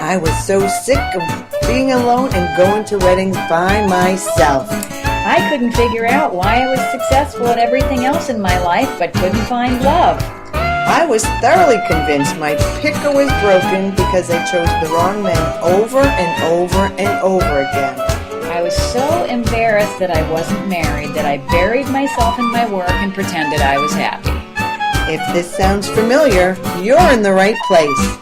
I was so sick of being alone and going to weddings by myself. I couldn't figure out why I was successful at everything else in my life but couldn't find love. I was thoroughly convinced my picker was broken because I chose the wrong men over and over and over again. I was so embarrassed that I wasn't married that I buried myself in my work and pretended I was happy. If this sounds familiar, you're in the right place.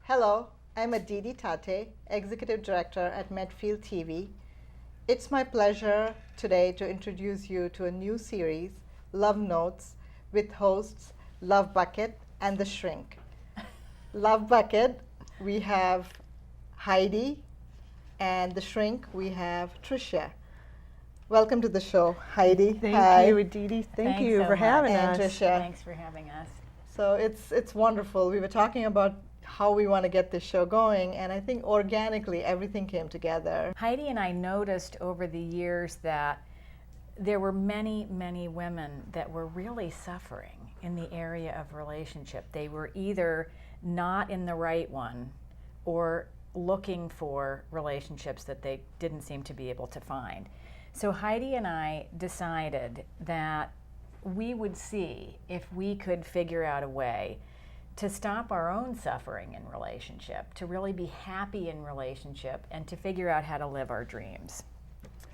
Hello, I'm Aditi Tate, Executive Director at Medfield TV. It's my pleasure today to introduce you to a new series, Love Notes, with hosts Love Bucket and The Shrink. Love Bucket, we have Heidi, and The Shrink, we have Tricia. Welcome to the show, Heidi. Thank you, Aditi. Thank you for having and us. Tricia. Thanks for having us. So it's wonderful. We were talking about how we want to get this show going, and I think organically everything came together. Heidi and I noticed over the years that there were many, many women that were really suffering in the area of relationship. They were either not in the right one or looking for relationships that they didn't seem to be able to find. So Heidi and I decided that we would see if we could figure out a way to stop our own suffering in relationship, to really be happy in relationship, and to figure out how to live our dreams.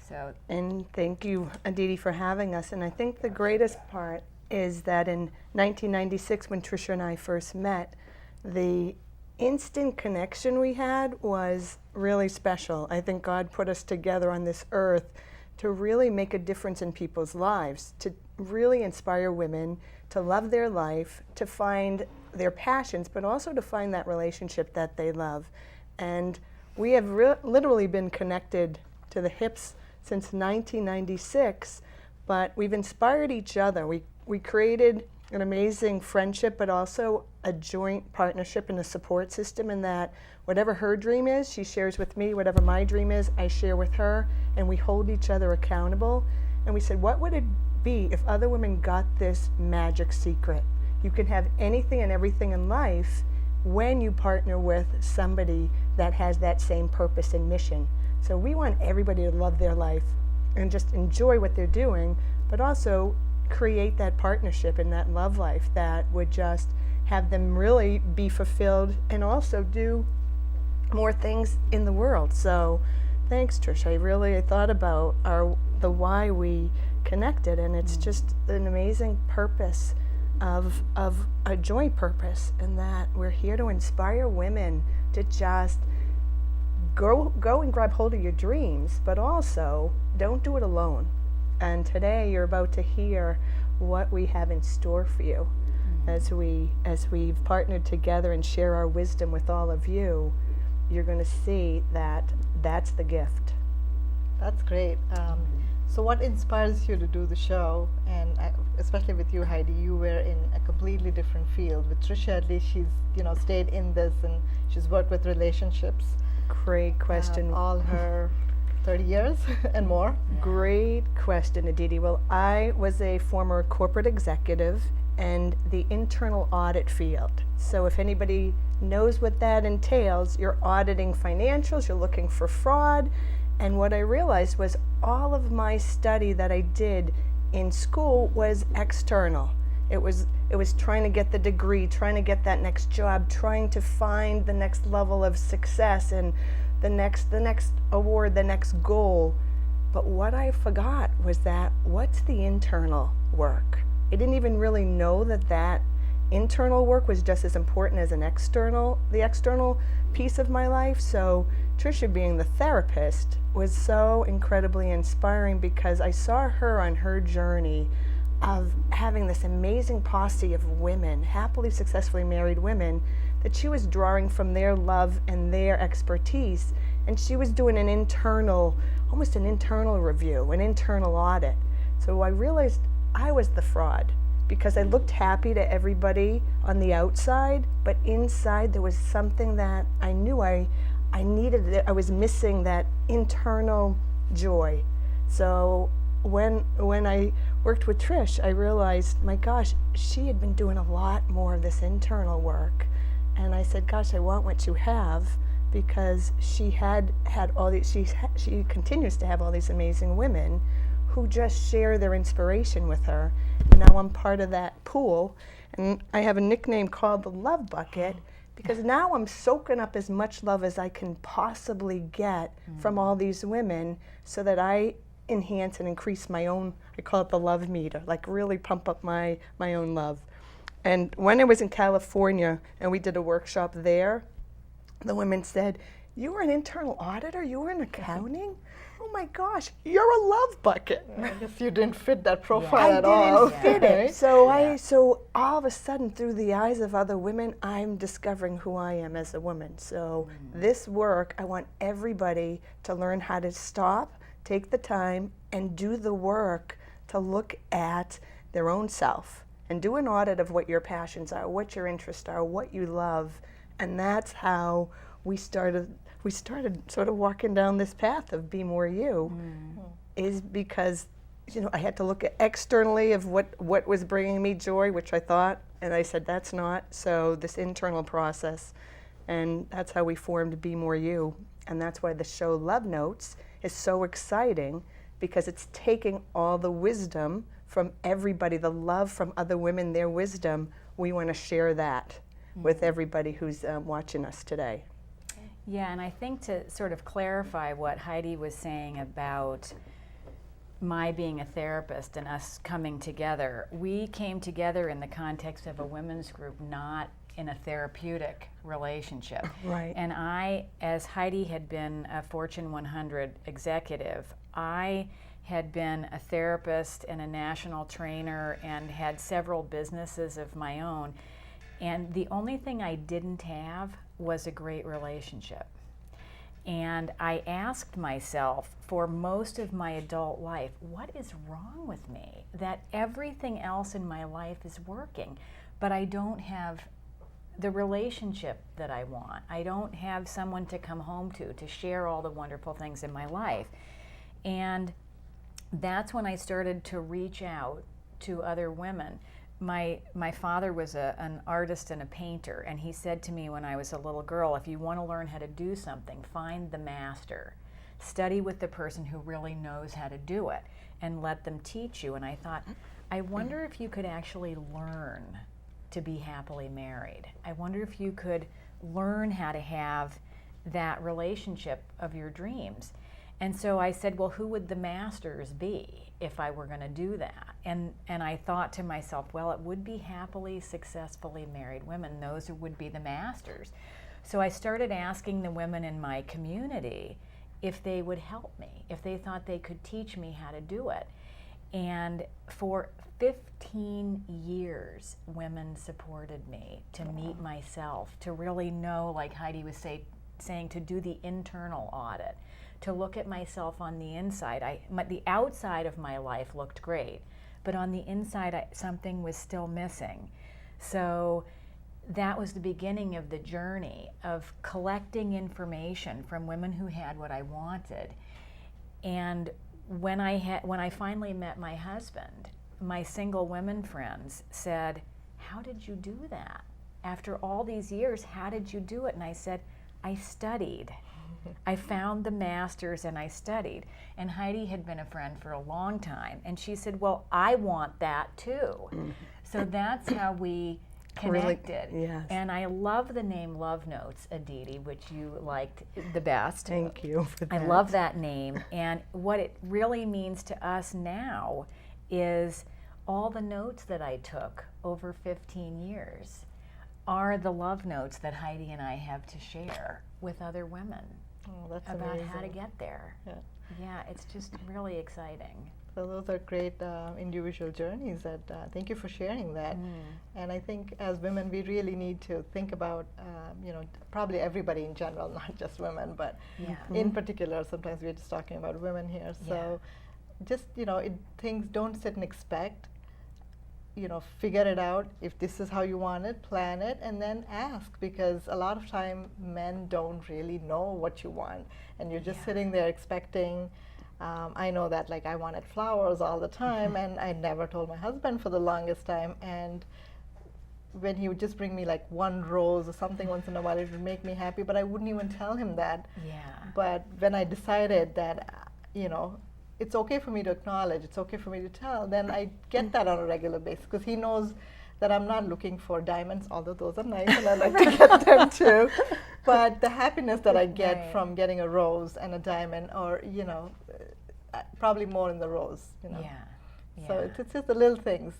So, And thank you, Aditi, for having us. And I think the greatest part is that in 1996, when Tricia and I first met, the instant connection we had was really special. I think God put us together on this earth to really make a difference in people's lives, to really inspire women to love their life, to find their passions, but also to find that relationship that they love. And we have literally been connected to the hips since 1996, but we've inspired each other. We created an amazing friendship, but also a joint partnership and a support system, in that whatever her dream is, she shares with me. Whatever my dream is, I share with her, and we hold each other accountable. And we said, what would it be if other women got this magic secret? You can have anything and everything in life when you partner with somebody that has that same purpose and mission. So we want everybody to love their life and just enjoy what they're doing, but also create that partnership and that love life that would just have them really be fulfilled and also do more things in the world. So thanks, Trish. I thought about the why we connected, and it's just an amazing purpose of a joint purpose, in that we're here to inspire women to just go and grab hold of your dreams, but also don't do it alone. And today you're about to hear what we have in store for you. As we've partnered together and share our wisdom with all of you, you're going to see that that's the gift. That's great. So what inspires you to do the show? And especially with you, Heidi, you were in a completely different field. With Tricia, at least she's stayed in this, and she's worked with relationships. Great question. All her 30 years and more. Great question, Aditi. Well, I was a former corporate executive and the internal audit field. So if anybody knows what that entails, you're auditing financials, you're looking for fraud. And what I realized was all of my study that I did in school was external. It was trying to get the degree, trying to get that next job, trying to find the next level of success and the next award, the next goal. But what I forgot was that what's the internal work? I didn't even really know that internal work was just as important as the external piece of my life. So Tricia, being the therapist, was so incredibly inspiring, because I saw her on her journey of having this amazing posse of women, happily, successfully married women, that she was drawing from their love and their expertise And she was doing an internal, almost an internal review, an internal audit. So I realized I was the fraud because I looked happy to everybody on the outside, but inside there was something that I knew I needed. I was missing that internal joy. So when I worked with Trish, I realized, my gosh, she had been doing a lot more of this internal work. And I said, gosh, I want what you have, because she had all these, she continues to have all these amazing women who just share their inspiration with her. And now I'm part of that pool, and I have a nickname called the Love Bucket, because now I'm soaking up as much love as I can possibly get from all these women, so that I enhance and increase my own, I call it the love meter, like really pump up my own love. And when I was in California and we did a workshop there, the women said, "You were an internal auditor? You were in accounting? Oh my gosh, you're a love bucket." I guess you didn't fit that profile at all. I didn't fit it. So all of a sudden, through the eyes of other women, I'm discovering who I am as a woman. So this work, I want everybody to learn how to stop, take the time, and do the work to look at their own self and do an audit of what your passions are, what your interests are, what you love. And that's how we started sort of walking down this path of Be More You, is because, you know, I had to look at externally of what was bringing me joy, which I thought, and I said, that's not. So this internal process, and that's how we formed Be More You. And that's why the show Love Notes is so exciting, because it's taking all the wisdom from everybody, the love from other women, their wisdom. We want to share that with everybody who's watching us today. Yeah, and I think to sort of clarify what Heidi was saying about my being a therapist and us coming together, we came together in the context of a women's group, not in a therapeutic relationship. Right. And I, as Heidi had been a Fortune 100 executive, I had been a therapist and a national trainer and had several businesses of my own. And the only thing I didn't have was a great relationship. And I asked myself for most of my adult life, what is wrong with me? That everything else in my life is working, but I don't have the relationship that I want. I don't have someone to come home to share all the wonderful things in my life. And that's when I started to reach out to other women. My father was an artist and a painter, and he said to me when I was a little girl, if you want to learn how to do something, find the master. Study with the person who really knows how to do it and let them teach you. And I thought, I wonder if you could actually learn to be happily married. I wonder if you could learn how to have that relationship of your dreams. And so I said, well, who would the masters be if I were going to do that? And I thought to myself, well, it would be happily, successfully married women. Those would be the masters. So I started asking the women in my community if they would help me, if they thought they could teach me how to do it. And for 15 years, women supported me to meet myself, to really know, like Heidi was saying, to do the internal audit, to look at myself on the inside. The outside of my life looked great, but on the inside, something was still missing. So that was the beginning of the journey of collecting information from women who had what I wanted. And when I finally met my husband, my single women friends said, "How did you do that? After all these years, how did you do it?" And I said, "I studied. I found the masters and I studied." And Heidi had been a friend for a long time, and she said, "Well, I want that too." So that's how we connected. Really, yes. And I love the name Love Notes, Aditi, which you liked the best. Thank you for that. I love that name. And what it really means to us now is all the notes that I took over 15 years are the love notes that Heidi and I have to share with other women Oh, that's about amazing. how to get there. Yeah. Yeah, it's just really exciting. So those are great individual journeys. That thank you for sharing that. And I think as women, we really need to think about, probably everybody in general, not just women, but in particular, sometimes we're just talking about women here. So just, things, don't sit and expect. Figure it out. If this is how you want it, plan it, and then ask, because a lot of time men don't really know what you want, and you're just sitting there expecting. I know that, like, I wanted flowers all the time, and I never told my husband for the longest time. And when he would just bring me like one rose or something once in a while, it would make me happy, but I wouldn't even tell him that. But when I decided that, it's okay for me to acknowledge, it's okay for me to tell, then I get that on a regular basis, because he knows that I'm not looking for diamonds, although those are nice and I like to get them too. But the happiness that I get from getting a rose and a diamond, or, probably more in the rose, So it's just the little things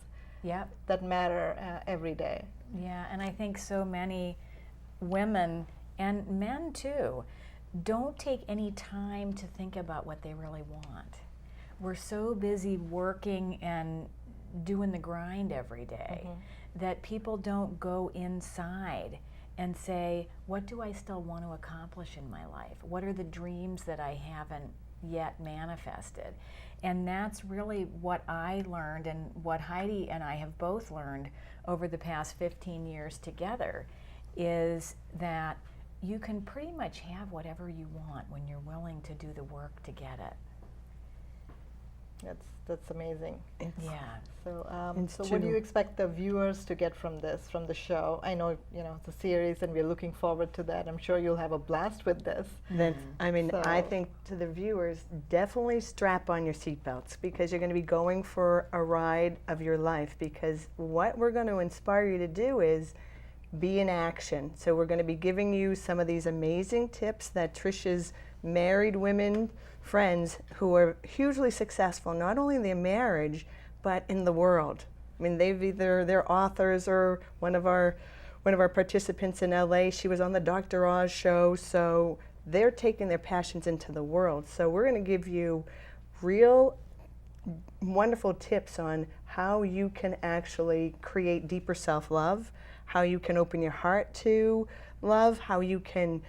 that matter every day. Yeah, and I think so many women, and men too, don't take any time to think about what they really want. We're so busy working and doing the grind every day that people don't go inside and say, what do I still want to accomplish in my life? What are the dreams that I haven't yet manifested? And that's really what I learned, and what Heidi and I have both learned over the past 15 years together, is that you can pretty much have whatever you want when you're willing to do the work to get it. That's amazing. So, It's what do you true. expect the viewers to get from the show? I know, it's a series, and we're looking forward to that. I'm sure you'll have a blast with this. I think to the viewers, definitely strap on your seatbelts, because you're going to be going for a ride of your life, because what we're going to inspire you to do is be in action. So we're going to be giving you some of these amazing tips that Trisha's married women friends who are hugely successful, not only in their marriage, but in the world. I mean, they're authors, or one of our participants in LA, she was on the Dr. Oz show, so they're taking their passions into the world. So we're going to give you real wonderful tips on how you can actually create deeper self-love, how you can open your heart to love, how you can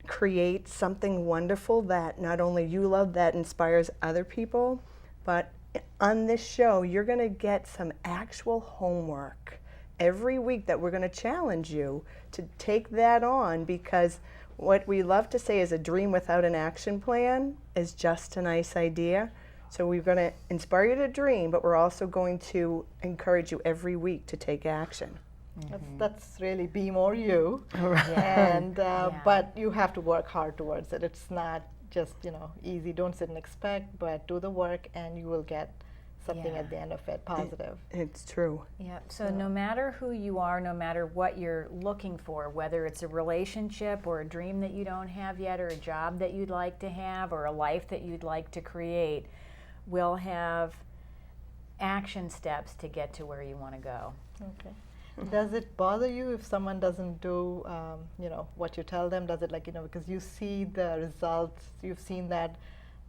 create something wonderful that not only you love, that inspires other people. But on this show, you're going to get some actual homework every week that we're going to challenge you to take that on, because what we love to say is a dream without an action plan is just a nice idea. So we're going to inspire you to dream, but we're also going to encourage you every week to take action. That's really be more you. And but you have to work hard towards it. It's not just easy. Don't sit and expect, but do the work, and you will get something at the end of it positive. It's true. So no matter who you are, no matter what you're looking for, whether it's a relationship or a dream that you don't have yet, or a job that you'd like to have, or a life that you'd like to create, we'll have action steps to get to where you want to go. Okay. Does it bother you if someone doesn't do, what you tell them? Does it, because you see the results, you've seen that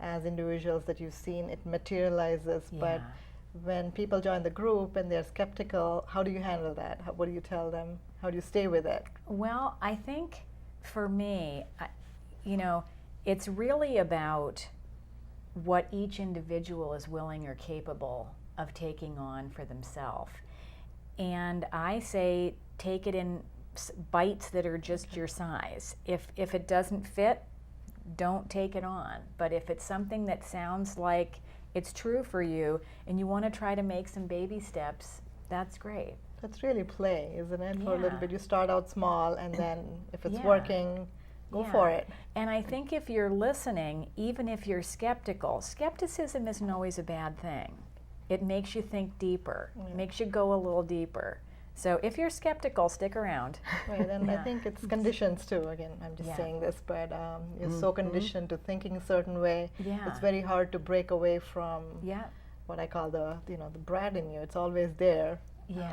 as individuals that you've seen, it materializes. But when people join the group and they're skeptical, how do you handle that? What do you tell them? How do you stay with it? Well, I think for me, it's really about what each individual is willing or capable of taking on for themselves. And I say take it in bites that are just your size. If it doesn't fit, don't take it on. But if it's something that sounds like it's true for you and you want to try to make some baby steps, that's great. That's really play, isn't it? For a little bit, you start out small, and then if it's working, go for it. And I think if you're listening, even if you're skeptical, skepticism isn't always a bad thing. It makes you think deeper, makes you go a little deeper. So if you're skeptical, stick around. Right, and I think it's conditions too. Again, I'm just saying this, but you're so conditioned to thinking a certain way. It's very hard to break away from what I call the brat in you. It's always there,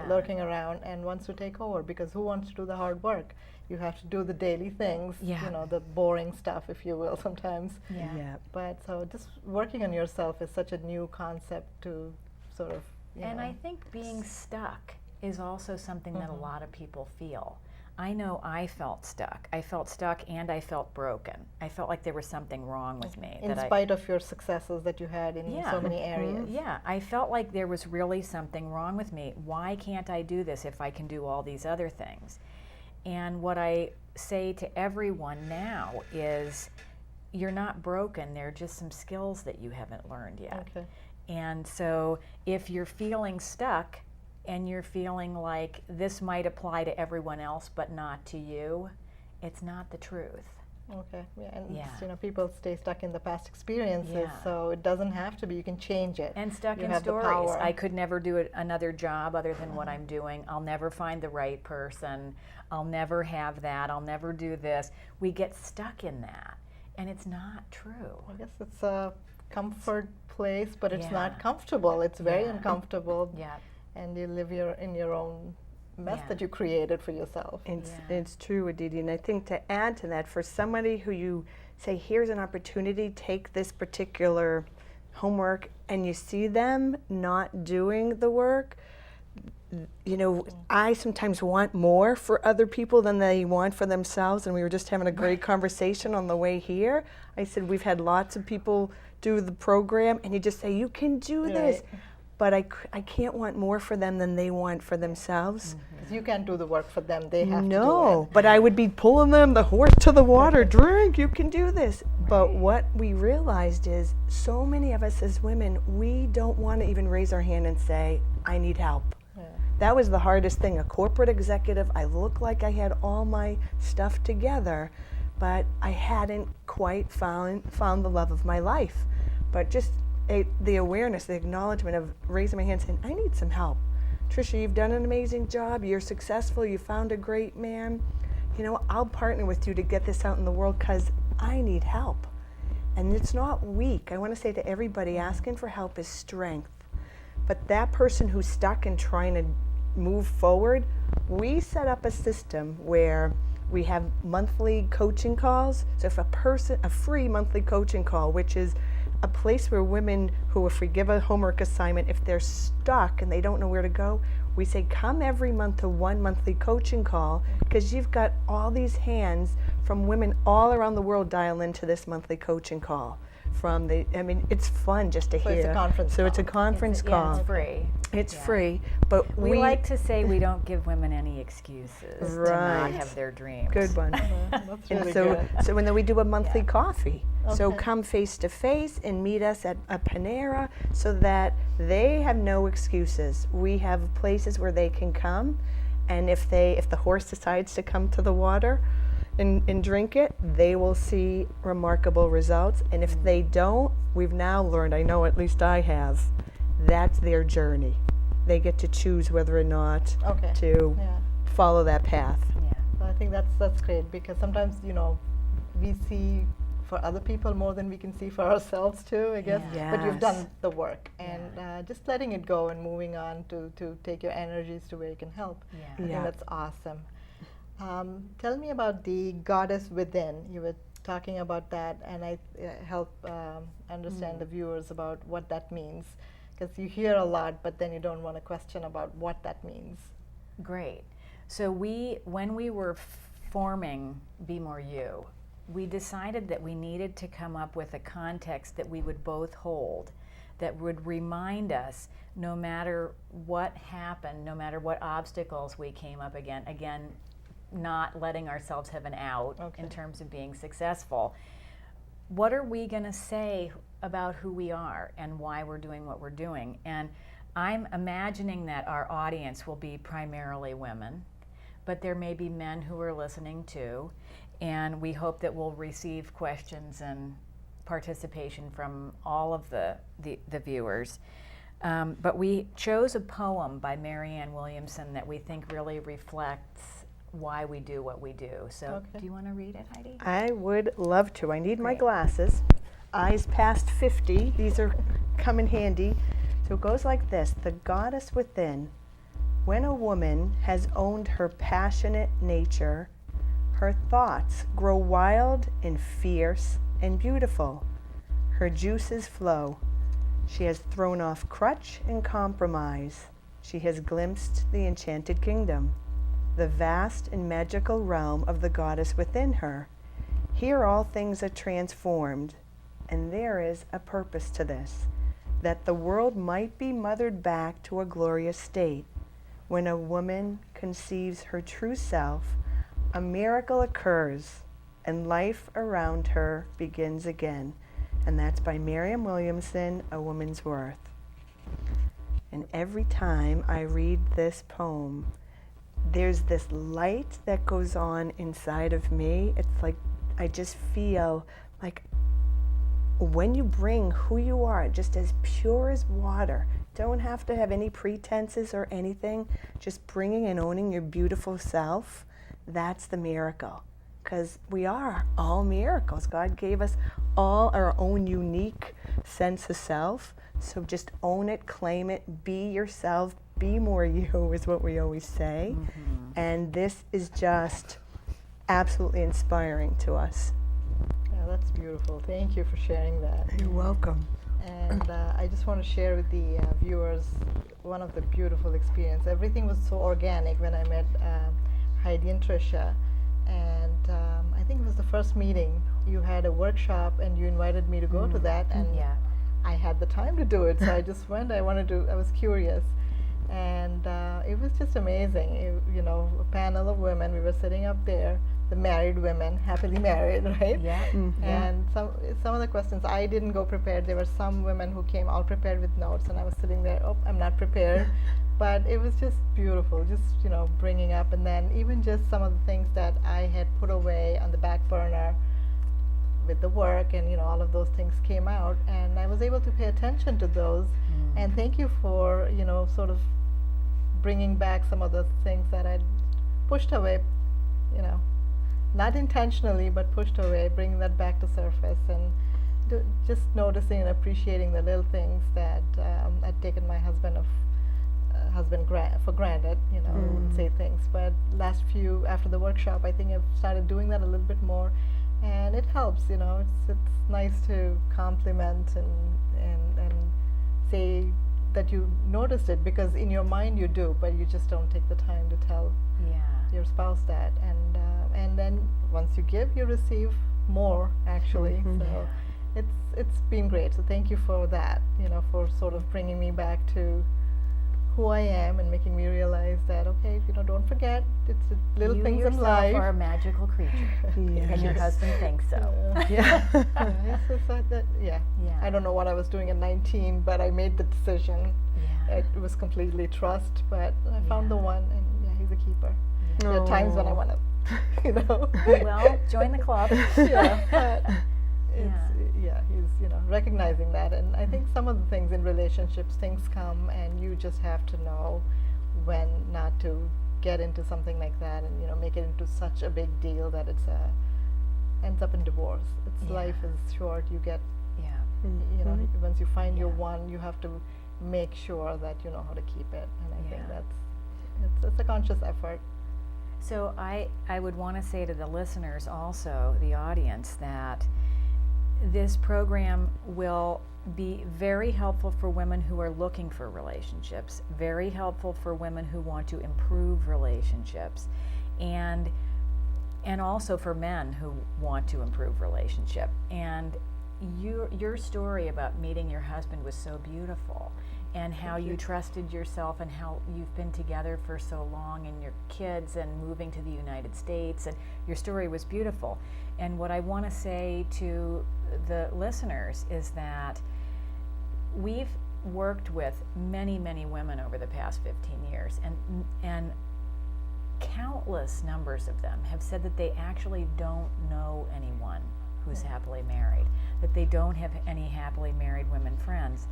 lurking around, and wants to take over, because who wants to do the hard work? you have to do the daily things, Yeah. you know, the boring stuff, if you will, sometimes. Yeah. But so just working on yourself is such a new concept to sort of, you And know. I think being stuck is also something that a lot of people feel. I know I felt stuck. I felt stuck and I felt broken. I felt like there was something wrong with me. In spite of your successes that you had in so many areas. Yeah, I felt like there was really something wrong with me. Why can't I do this if I can do all these other things? And what I say to everyone now is, you're not broken, there are just some skills that you haven't learned yet. Okay. And so if you're feeling stuck and you're feeling like this might apply to everyone else but not to you, it's not the truth. Okay, yeah, and Yeah. you know, people stay stuck in the past experiences, Yeah. so it doesn't have to be. You can change it. And stuck You in have the stories. power. I could never do another job other than what I'm doing. I'll never find the right person. I'll never have that. I'll never do this. We get stuck in that, and it's not true. I guess it's a comfort place, but it's Yeah. not comfortable. It's very Yeah. uncomfortable, Yeah. and you live in your own mess Yeah. that you created for yourself. It's true, Aditi, and I think to add to that, for somebody who you say, here's an opportunity, take this particular homework, and you see them not doing the work, you know, I sometimes want more for other people than they want for themselves, and we were just having a great conversation on the way here. I said, we've had lots of people do the program, and you just say, you can do this. Right. But I can't want more for them than they want for themselves. 'Cause you can't do the work for them; they have to do No, it. but I would be pulling them, the horse to the water, drink, you can do this. But what we realized is so many of us as women, we don't want to even raise our hand and say, I need help. Yeah. That was the hardest thing. A corporate executive, I looked like I had all my stuff together, but I hadn't quite found the love of my life. But just the awareness, the acknowledgement of raising my hand saying, I need some help. Tricia, you've done an amazing job. You're successful. You found a great man. You know, I'll partner with you to get this out in the world because I need help. And it's not weak. I want to say to everybody, asking for help is strength. But that person who's stuck and trying to move forward, we set up a system where we have monthly coaching calls. So if a free monthly coaching call, which is a place where women who, if we give a homework assignment, if they're stuck and they don't know where to go, we say, come every month to one monthly coaching call, because you've got all these hands from women all around the world dial into this monthly coaching call. It's fun just to So hear. it's a conference So it's a call. conference Yeah, call. it's free. It's Yeah. free, but We like to say we don't give women any excuses to not Right. have their dreams. Good one. That's And really so, good. so when we do a monthly Yeah. coffee, so Okay. come face to face and meet us at a Panera, so that they have no excuses. We have places where they can come, and if the horse decides to come to the water and drink it, they will see remarkable results. And if they don't, we've now learned, I know at least I have, that's their journey. They get to choose whether or not Okay. to Yeah. follow that path. Yeah. I think that's great, because sometimes, you know, we see for other people more than we can see for ourselves too, I guess. Yeah. But you've Yes. done the work, and just letting it go and moving on to take your energies to where you can help. Yeah. I think Yeah. that's awesome. Tell me about the goddess within. You were talking about that, and I help understand the viewers about what that means, because you hear a lot, but then you don't want to question about what that means. Great. So when we were forming Be More You, we decided that we needed to come up with a context that we would both hold, that would remind us, no matter what happened, no matter what obstacles we came up again, not letting ourselves have an out Okay. in terms of being successful. What are we going to say about who we are and why we're doing what we're doing? And I'm imagining that our audience will be primarily women, but there may be men who are listening too, and we hope that we'll receive questions and participation from all of the viewers. But we chose a poem by Marianne Williamson that we think really reflects why we do what we do. So Okay. do you want to read it, Heidi? I would love to. I need my Great. glasses. Eyes past 50. These are come in handy. So it goes like this. The goddess within. When a woman has owned her passionate nature, Her thoughts grow wild and fierce and beautiful. Her juices flow. She has thrown off crutch and compromise. She has glimpsed the enchanted kingdom, the vast and magical realm of the goddess within her. Here all things are transformed, and there is a purpose to this, that the world might be mothered back to a glorious state. When a woman conceives her true self, a miracle occurs, and life around her begins again. And that's by Marianne Williamson, A Woman's Worth. And every time I read this poem, there's this light that goes on inside of me. It's like I just feel like when you bring who you are, just as pure as water, don't have to have any pretenses or anything, just bringing and owning your beautiful self, that's the miracle. Because we are all miracles. God gave us all our own unique sense of self. So just own it, claim it, be yourself, be more you is what we always say. Mm-hmm. And this is just absolutely inspiring to us. Yeah, that's beautiful. Thank you for sharing that. You're welcome. And I just want to share with the viewers one of the beautiful experiences. Everything was so organic when I met Heidi and Tricia. And I think it was the first meeting. You had a workshop and you invited me to go to that. And Yeah. I had the time to do it, so I just went. I was curious. And it was just amazing. You know, a panel of women. We were sitting up there, the married women, happily married, right? Yeah. Mm-hmm. And some of the questions I didn't go prepared. There were some women who came all prepared with notes, and I was sitting there. Oh, I'm not prepared. But it was just beautiful, just bringing up, and then even just some of the things that I had put away on the back burner with the work, and all of those things came out, and I was able to pay attention to those. And thank you for sort of bringing back some of the things that I'd pushed away, not intentionally, but pushed away, bringing that back to surface, and just noticing and appreciating the little things that I'd taken my husband for granted, I wouldn't say things, but after the workshop, I think I've started doing that a little bit more, and it helps. It's nice to compliment and say that you noticed it, because in your mind you do, but you just don't take the time to tell your spouse that, and then once you give, you receive more, actually. So it's been great. So thank you for that, for sort of bringing me back to who I am and making me realize that, okay, don't forget, it's the little things in life. You yourself are a magical creature, and your husband thinks so. Yeah. I don't know what I was doing at 19, but I made the decision. Yeah. It was completely trust, but I found the one, and he's a keeper. There are times when I want to, Well, join the club. He's recognizing that, and I think some of the things in relationships, things come, and you just have to know when not to get into something like that, and make it into such a big deal that it's ends up in divorce. Life is short. You get once you find your one, you have to make sure that you know how to keep it, and I think it's a conscious effort. So I would want to say to the listeners, also the audience, that this program will be very helpful for women who are looking for relationships, very helpful for women who want to improve relationships, and also for men who want to improve relationship. And your story about meeting your husband was so beautiful, and how you trusted yourself, and how you've been together for so long, and your kids, and moving to the United States, and your story was beautiful. And what I want to say to the listeners is that we've worked with many, many women over the past 15 years, and countless numbers of them have said that they actually don't know anyone who's happily married, that they don't have any happily married women friends.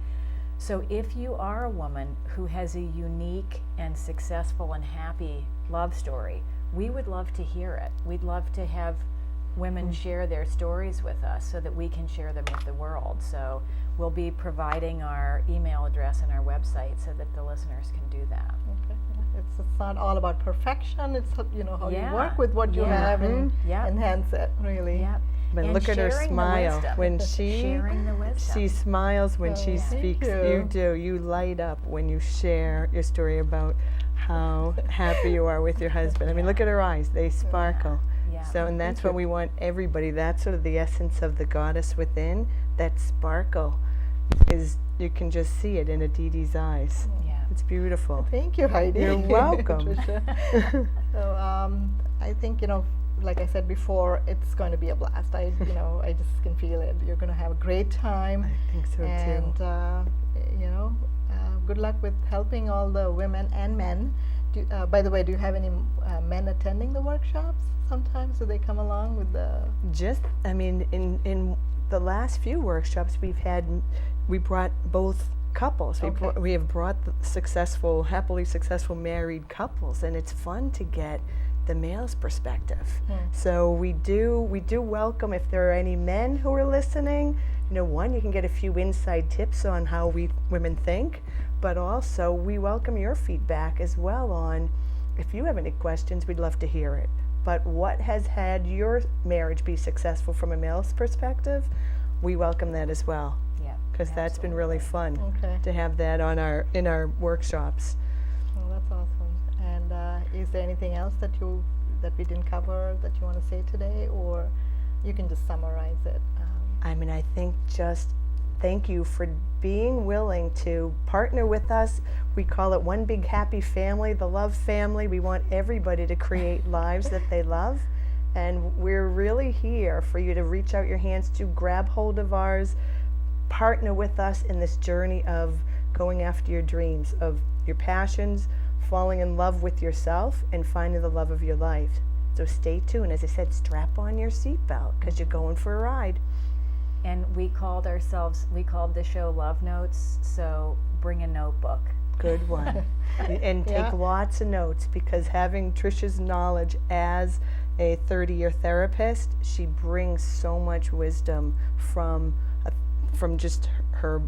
So if you are a woman who has a unique and successful and happy love story, we would love to hear it. We'd love to have women share their stories with us so that we can share them with the world. So we'll be providing our email address and our website so that the listeners can do that. Okay. it's not all about perfection. It's how Yeah. you work with what you Yeah. have and Yep. enhance it. Really. Yep. But And look at her sharing the smile wisdom. when she Sharing the wisdom. she smiles when she thank speaks. you. You do. You light up when you share your story about how happy you are with your husband. I mean, look at her eyes; they sparkle. Yeah. So, and that's Thank what you. we want everybody. That's sort of the essence of the goddess within. That sparkle is you can just see it in Aditi's eyes. Yeah. It's beautiful. Thank you, Heidi. You're welcome. Tricia. So I think like I said before, it's going to be a blast. I just can feel it. You're going to have a great time. I think so And too. good luck with helping all the women and men. By the way, do you have any men attending the workshops? Sometimes do they come along with the? I mean, in the last few workshops we brought both couples. Okay. We have brought the happily successful married couples, and it's fun to get the male's perspective. So we do welcome if there are any men who are listening. One, you can get a few inside tips on how we women think, but also we welcome your feedback as well on if you have any questions, we'd love to hear it. But what has had your marriage be successful from a male's perspective, we welcome that as well, Yeah. because that's been really fun Okay. to have that in our workshops. Well, that's awesome. And is there anything else that we didn't cover that you want to say today, or you can just summarize it? I mean, I think just thank you for being willing to partner with us. We call it one big happy family, the love family. We want everybody to create lives that they love. And we're really here for you to reach out your hands to grab hold of ours, partner with us in this journey of going after your dreams, of your passions, falling in love with yourself, and finding the love of your life. So stay tuned. As I said, strap on your seatbelt because you're going for a ride. And we called the show Love Notes, so bring a notebook. Good one. And take Yeah. lots of notes, because having Tricia's knowledge as a 30-year therapist, she brings so much wisdom from just her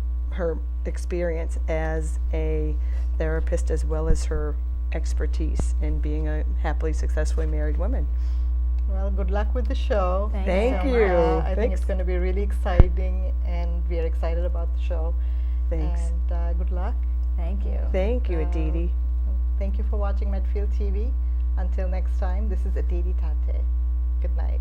experience as a therapist, as well as her expertise in being a happily successfully married woman. Well, good luck with the show. Thank So, you. I think Thanks. it's going to be really exciting, and we are excited about the show. Thanks. And good luck. Thank you. Thank you, Aditi. Thank you for watching Medfield TV. Until next time, this is Aditi Tate. Good night.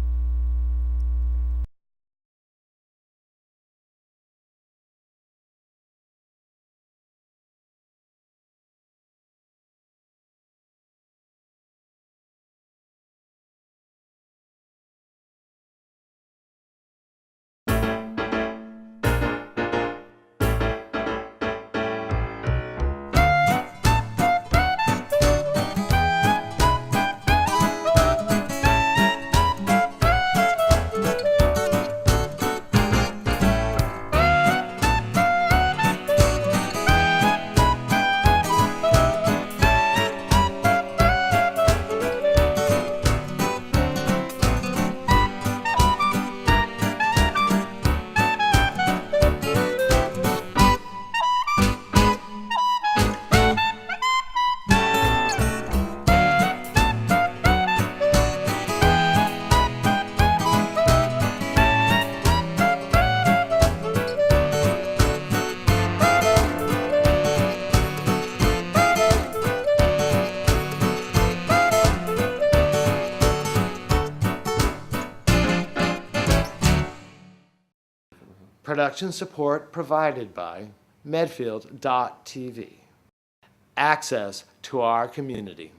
Production support provided by Medfield.tv. Access to our community.